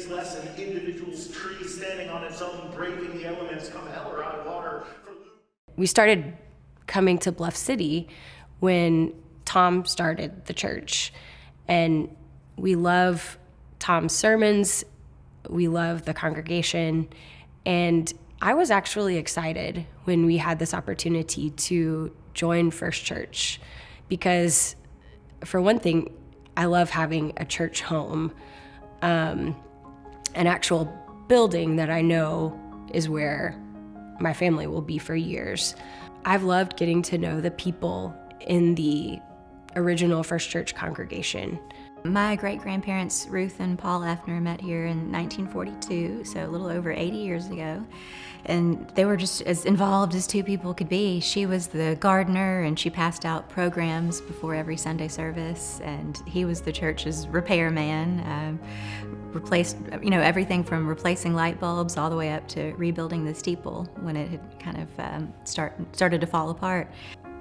is less an individual tree standing on its own, braving the elements, come hell or high water. We started coming to Bluff City when Tom started the church. And we love Tom's sermons. We love the congregation. And I was actually excited when we had this opportunity to join First Church because, for one thing, I love having a church home, an actual building that I know is where my family will be for years. I've loved getting to know the people in the original First Church congregation. My great-grandparents, Ruth and Paul Effner, met here in 1942, so a little over 80 years ago. And they were just as involved as two people could be. She was the gardener, and she passed out programs before every Sunday service, and he was the church's repairman. Replaced, everything from replacing light bulbs all the way up to rebuilding the steeple when it had kind of started to fall apart.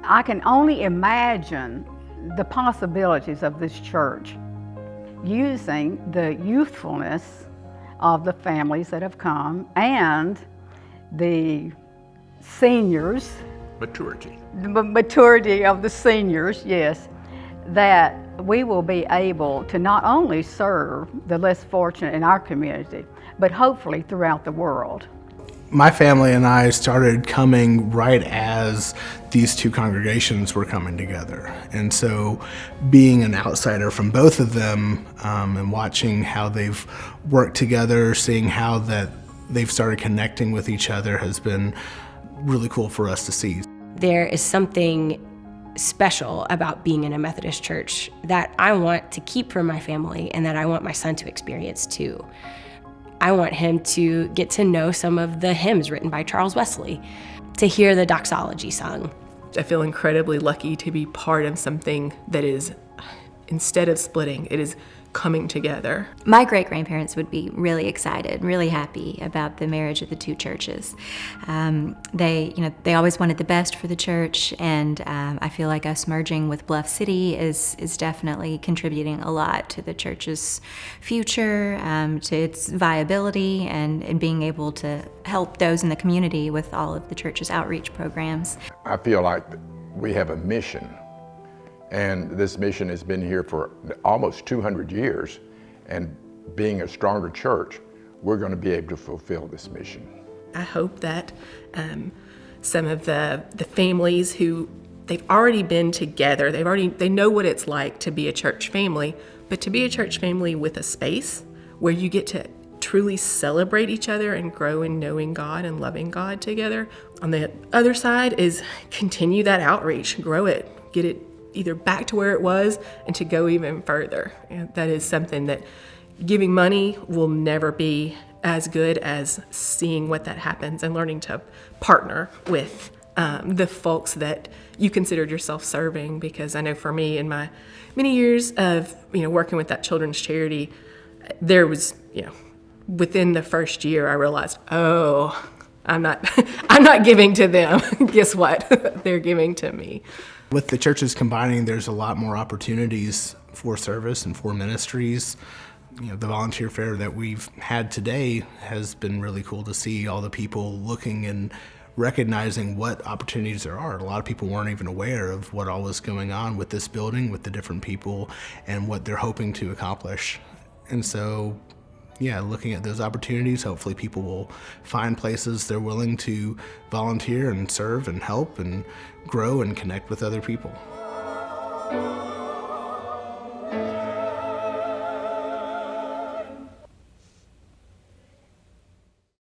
I can only imagine the possibilities of this church using the youthfulness of the families that have come and the seniors. Maturity. The maturity of the seniors, yes, that we will be able to not only serve the less fortunate in our community, but hopefully throughout the world. My family and I started coming right as these two congregations were coming together. And so being an outsider from both of them and watching how they've worked together, seeing how that they've started connecting with each other has been really cool for us to see. There is something special about being in a Methodist church that I want to keep for my family and that I want my son to experience too. I want him to get to know some of the hymns written by Charles Wesley, to hear the doxology sung. I feel incredibly lucky to be part of something that is, instead of splitting, it is coming together. My great-grandparents would be really excited, really happy about the marriage of the two churches. They always wanted the best for the church, and I feel like us merging with Bluff City is definitely contributing a lot to the church's future, to its viability, and being able to help those in the community with all of the church's outreach programs. I feel like we have a mission. And this mission has been here for almost 200 years. And being a stronger church, we're going to be able to fulfill this mission. I hope that some of the families who they've already been together, they know what it's like to be a church family, but to be a church family with a space where you get to truly celebrate each other and grow in knowing God and loving God together. On the other side is continue that outreach, grow it, get it either back to where it was and to go even further. And that is something that giving money will never be as good as seeing what that happens and learning to partner with the folks that you considered yourself serving. Because I know for me, in my many years of working with that children's charity, there was within the first year I realized, oh, I'm not giving to them. Guess what? They're giving to me. With the churches combining, there's a lot more opportunities for service and for ministries. The volunteer fair that we've had today has been really cool to see all the people looking and recognizing what opportunities there are. A lot of people weren't even aware of what all was going on with this building, with the different people, and what they're hoping to accomplish. And so, looking at those opportunities, hopefully people will find places they're willing to volunteer and serve and help and grow and connect with other people.